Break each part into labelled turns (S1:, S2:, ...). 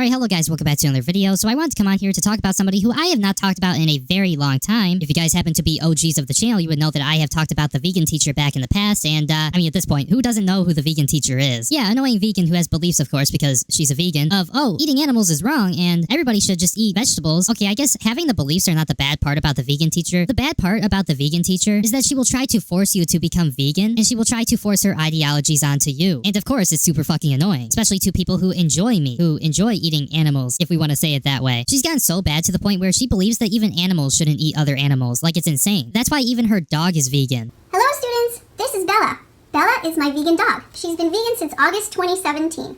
S1: Alright, hello guys, welcome back to another video. So I wanted to come on here to talk about somebody who I have not talked about in a very long time. If you guys happen to be OGs of the channel, you would know that I have talked about the vegan teacher back in the past, and I mean at this point, who doesn't know who the vegan teacher is? Yeah, annoying vegan who has beliefs, of course, because she's a vegan, of, oh, eating animals is wrong, and everybody should just eat vegetables. Okay, I guess having the beliefs are not the bad part about the vegan teacher. The bad part about the vegan teacher is that she will try to force you to become vegan, and she will try to force her ideologies onto you. And of course, it's super fucking annoying, especially to people who enjoy meat, who enjoy eating animals, if we want to say it that way. She's gotten so bad to the point where she believes that even animals shouldn't eat other animals. Like, it's insane. That's why even her dog is vegan.
S2: Hello students, this is Bella. Bella is my vegan dog. She's been vegan since August 2017.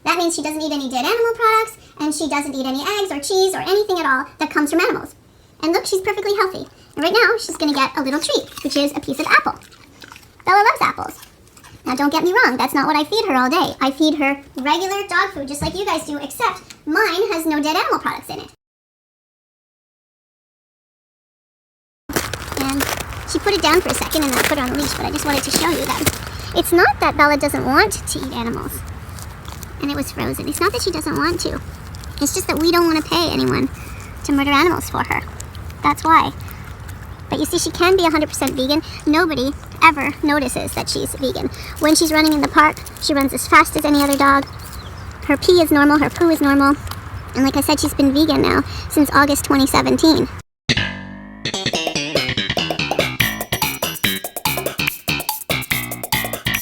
S2: That means she doesn't eat any dead animal products, and she doesn't eat any eggs or cheese or anything at all that comes from animals. And look, she's perfectly healthy. And right now, she's gonna get a little treat, which is a piece of apple. Bella loves apples. Now don't get me wrong, that's not what I feed her all day. I feed her regular dog food just like you guys do, except mine has no dead animal products in it. And she put it down for a second and I put her on a leash, but I just wanted to show you that it's not that Bella doesn't want to eat animals. And it was frozen. It's not that she doesn't want to. It's just that we don't want to pay anyone to murder animals for her. That's why. But you see, she can be 100% vegan. Nobody ever notices that she's vegan. When she's running in the park, she runs as fast as any other dog. Her pee is normal, her poo is normal. And like I said, she's been vegan now since August 2017.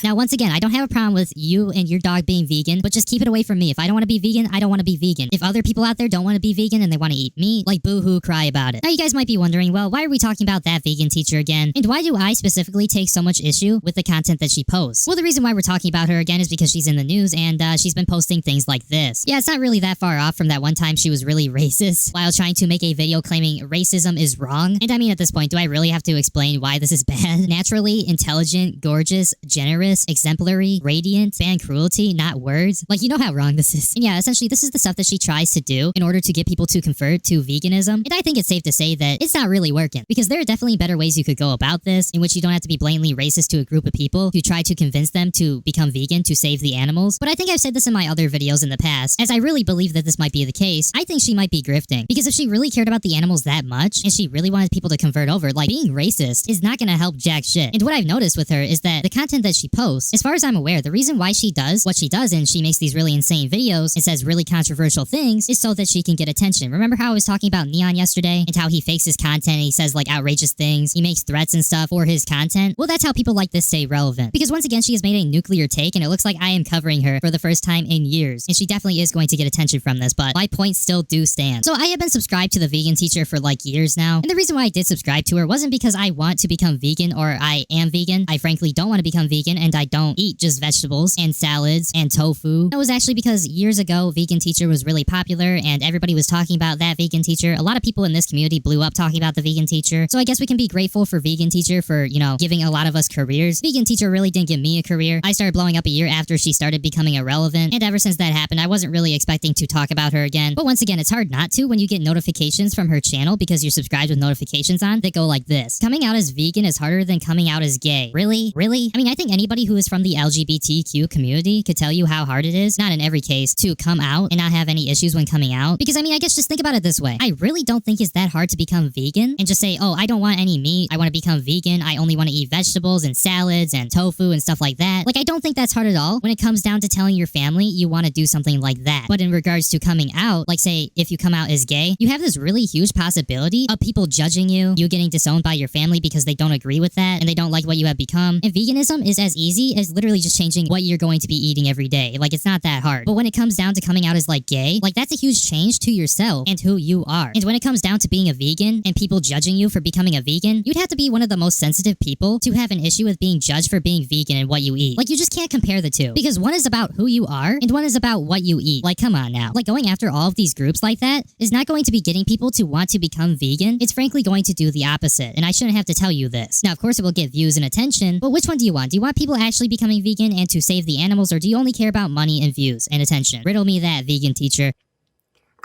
S1: Now, once again, I don't have a problem with you and your dog being vegan, but just keep it away from me. If I don't want to be vegan, I don't want to be vegan. If other people out there don't want to be vegan and they want to eat meat, like boo-hoo, cry about it. Now, you guys might be wondering, well, why are we talking about that vegan teacher again? And why do I specifically take so much issue with the content that she posts? Well, the reason why we're talking about her again is because she's in the news and she's been posting things like this. Yeah, it's not really that far off from that one time she was really racist while trying to make a video claiming racism is wrong. And I mean, at this point, do I really have to explain why this is bad? Naturally, intelligent, gorgeous, generous, exemplary, radiant, ban cruelty, not words. Like, you know how wrong this is. And yeah, essentially, this is the stuff that she tries to do in order to get people to convert to veganism. And I think it's safe to say that it's not really working, because there are definitely better ways you could go about this, in which you don't have to be blatantly racist to a group of people who try to convince them to become vegan to save the animals. But I think I've said this in my other videos in the past, as I really believe that this might be the case. I think she might be grifting, because if she really cared about the animals that much, and she really wanted people to convert over, like, being racist is not gonna help jack shit. And what I've noticed with her is that the content that she posts, as far as I'm aware, the reason why she does what she does and she makes these really insane videos and says really controversial things is so that she can get attention. Remember how I was talking about Neon yesterday and how he fakes his content and he says like outrageous things, he makes threats and stuff for his content? Well, that's how people like this stay relevant, because once again she has made a nuclear take and it looks like I am covering her for the first time in years, and she definitely is going to get attention from this, but my points still do stand. So I have been subscribed to the vegan teacher for like years now, and the reason why I did subscribe to her wasn't because I want to become vegan or I am vegan. I frankly don't want to become vegan, and I don't eat just vegetables and salads and tofu. It was actually because years ago, vegan teacher was really popular and everybody was talking about that vegan teacher. A lot of people in this community blew up talking about the vegan teacher. So I guess we can be grateful for vegan teacher for, you know, giving a lot of us careers. Vegan teacher really didn't give me a career. I started blowing up a year after she started becoming irrelevant, and ever since that happened, I wasn't really expecting to talk about her again. But once again, it's hard not to when you get notifications from her channel because you're subscribed with notifications on that go like this: coming out as vegan is harder than coming out as gay. Really? Really? I mean, I think anybody who is from the LGBTQ community could tell you how hard it is, not in every case, to come out and not have any issues when coming out. Because I mean, I guess just think about it this way. I really don't think it's that hard to become vegan and just say, oh, I don't want any meat, I want to become vegan, I only want to eat vegetables and salads and tofu and stuff like that. Like, I don't think that's hard at all when it comes down to telling your family you want to do something like that. But in regards to coming out, like say, if you come out as gay, you have this really huge possibility of people judging you, you getting disowned by your family because they don't agree with that and they don't like what you have become. And veganism is as easy as literally just changing what you're going to be eating every day. Like, it's not that hard. But when it comes down to coming out as like gay, like that's a huge change to yourself and who you are. And when it comes down to being a vegan and people judging you for becoming a vegan, you'd have to be one of the most sensitive people to have an issue with being judged for being vegan and what you eat. Like, you just can't compare the two, because one is about who you are and one is about what you eat. Like, come on now. Like, going after all of these groups like that is not going to be getting people to want to become vegan. It's frankly going to do the opposite, and I shouldn't have to tell you this. Now, of course, it will get views and attention, but which one do you want? Do you want people actually becoming vegan and to save the animals, or do you only care about money and views and attention? Riddle me that, vegan teacher.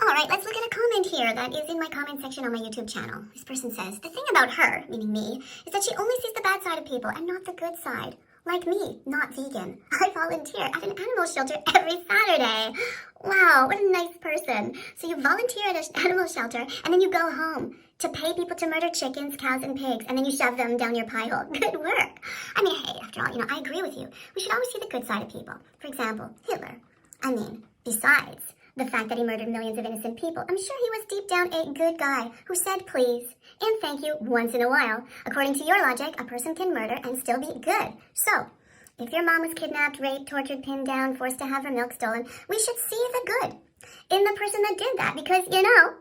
S2: Alright, let's look at a comment here that is in my comment section on my YouTube channel. This person says, the thing about her, meaning me, is that she only sees the bad side of people and not the good side. Like me, not vegan. I volunteer at an animal shelter every Saturday. Wow, what a nice person. So you volunteer at an animal shelter, and then you go home to pay people to murder chickens, cows, and pigs, and then you shove them down your pie hole. Good work. I mean, hey, after all, I agree with you. We should always see the good side of people. For example, Hitler. Besides the fact that he murdered millions of innocent people, I'm sure he was deep down a good guy who said please and thank you once in a while. According to your logic, a person can murder and still be good. So, if your mom was kidnapped, raped, tortured, pinned down, forced to have her milk stolen, we should see the good in the person that did that, because,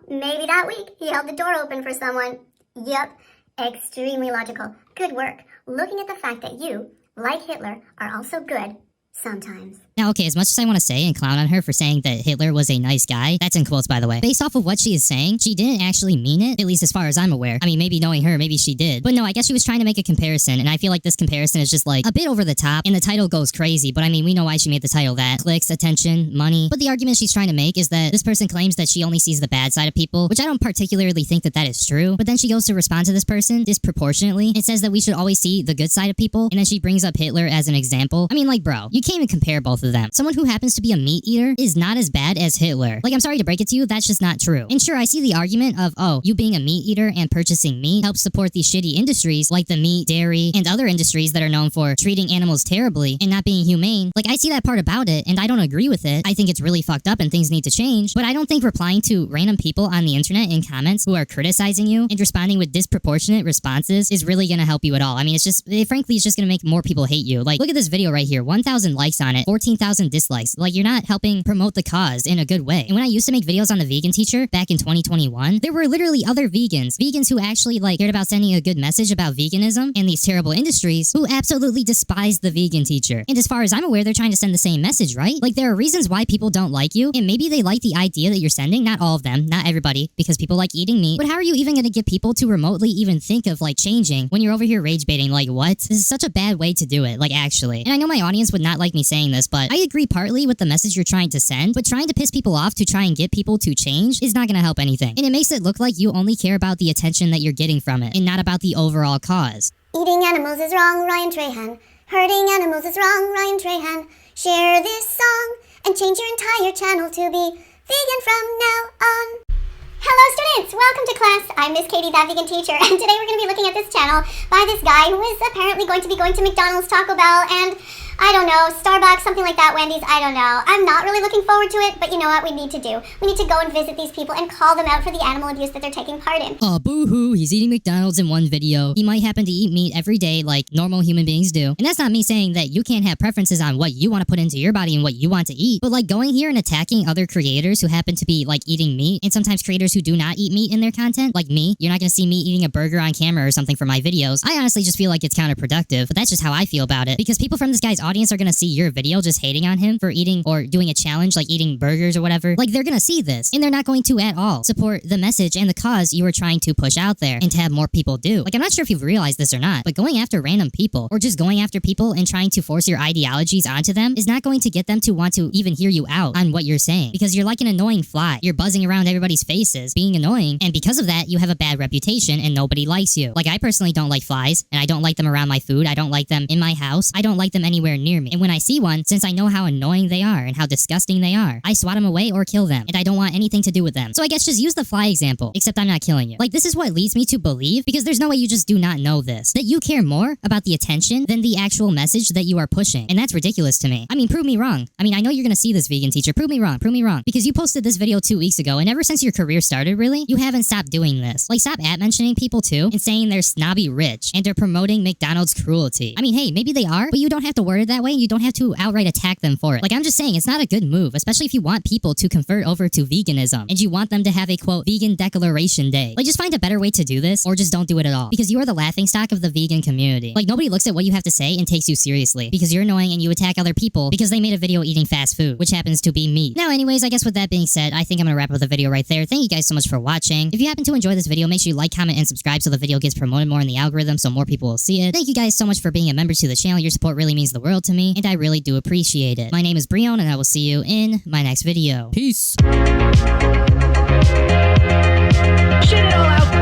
S2: maybe that week he held the door open for someone. Yep, extremely logical. Good work. Looking at the fact that you, like Hitler, are also good sometimes.
S1: Now, okay, as much as I want to say and clown on her for saying that Hitler was a nice guy, that's in quotes, by the way, based off of what she is saying, she didn't actually mean it, at least as far as I'm aware. I mean, maybe knowing her, maybe she did. But no, I guess she was trying to make a comparison, and I feel like this comparison is just like a bit over the top, and the title goes crazy, but I mean, we know why she made the title that. Clicks, attention, money. But the argument she's trying to make is that this person claims that she only sees the bad side of people, which I don't particularly think that that is true. But then she goes to respond to this person disproportionately and says that we should always see the good side of people, and then she brings up Hitler as an example. I mean, like, bro, you can't even compare both of them. Someone who happens to be a meat eater is not as bad as Hitler. Like, I'm sorry to break it to you, that's just not true. And sure, I see the argument of, oh, you being a meat eater and purchasing meat helps support these shitty industries like the meat, dairy, and other industries that are known for treating animals terribly and not being humane. Like, I see that part about it, and I don't agree with it. I think it's really fucked up and things need to change, but I don't think replying to random people on the internet in comments who are criticizing you and responding with disproportionate responses is really gonna help you at all. I mean, frankly, it's just gonna make more people hate you. Like, look at this video right here, 1,000 likes on it, 14,000 dislikes. Like, you're not helping promote the cause in a good way. And when I used to make videos on The Vegan Teacher back in 2021, there were literally other vegans who actually cared about sending a good message about veganism and these terrible industries, who absolutely despised The Vegan Teacher. And as far as I'm aware, they're trying to send the same message, right? Like, there are reasons why people don't like you, and maybe they like the idea that you're sending, not all of them, not everybody, because people like eating meat, but how are you even gonna get people to remotely even think of changing when you're over here rage baiting? Like, what? This is such a bad way to do it, actually. And I know my audience would not like me saying this, but I agree partly with the message you're trying to send, but trying to piss people off to try and get people to change is not gonna help anything. And it makes it look like you only care about the attention that you're getting from it, and not about the overall cause.
S2: Eating animals is wrong, Ryan Trahan. Hurting animals is wrong, Ryan Trahan. Share this song and change your entire channel to be vegan from now on. Hello students, welcome to class. I'm Miss Katie, that vegan teacher, and today we're going to be looking at this channel by this guy who is apparently going to be going to McDonald's, Taco Bell, and I don't know, Starbucks, something like that, Wendy's, I don't know. I'm not really looking forward to it, but you know what we need to do? We need to go and visit these people and call them out for the animal abuse that they're taking part in.
S1: Oh, boo-hoo, he's eating McDonald's in one video. He might happen to eat meat every day like normal human beings do. And that's not me saying that you can't have preferences on what you want to put into your body and what you want to eat, but going here and attacking other creators who happen to be eating meat, and sometimes creators who do not eat meat in their content, like me. You're not gonna see me eating a burger on camera or something for my videos. I honestly just feel like it's counterproductive, but that's just how I feel about it, because people from this guy's audience are gonna see your video just hating on him for eating or doing a challenge like eating burgers or whatever. They're gonna see this, and they're not going to at all support the message and the cause you are trying to push out there and to have more people do. I'm not sure if you've realized this or not, but going after random people or just going after people and trying to force your ideologies onto them is not going to get them to want to even hear you out on what you're saying, because you're like an annoying fly. You're buzzing around everybody's faces, being annoying, and because of that, you have a bad reputation and nobody likes you. I personally don't like flies, and I don't like them around my food. I don't like them in my house. I don't like them anywhere near me. And when I see one, since I know how annoying they are and how disgusting they are, I swat them away or kill them, and I don't want anything to do with them. So I guess just use the fly example, except I'm not killing you. This is what leads me to believe, because there's no way you just do not know this, that you care more about the attention than the actual message that you are pushing. And that's ridiculous to me. I mean, prove me wrong. I know you're gonna see this, vegan teacher. Prove me wrong, because you posted this video 2 weeks ago, and ever since your career started, really, you haven't stopped doing this. Stop at-mentioning people too, and saying they're snobby rich, and they're promoting McDonald's cruelty. Hey, maybe they are, but you don't have to word it that way, and you don't have to outright attack them for it. I'm just saying, it's not a good move, especially if you want people to convert over to veganism, and you want them to have a, quote, vegan declaration day. Just find a better way to do this, or just don't do it at all, because you are the laughingstock of the vegan community. Nobody looks at what you have to say and takes you seriously, because you're annoying and you attack other people because they made a video eating fast food, which happens to be meat. Now, anyways, I guess with that being said, I think I'm gonna wrap up the video right there. Thank you guys so much for watching. If you happen to enjoy this video, make sure you like, comment, and subscribe so the video gets promoted more in the algorithm so more people will see it. Thank you guys so much for being a member to the channel. Your support really means the world to me, and I really do appreciate it. My name is Brion, and I will see you in my next video. Peace!
S3: Shit it all out.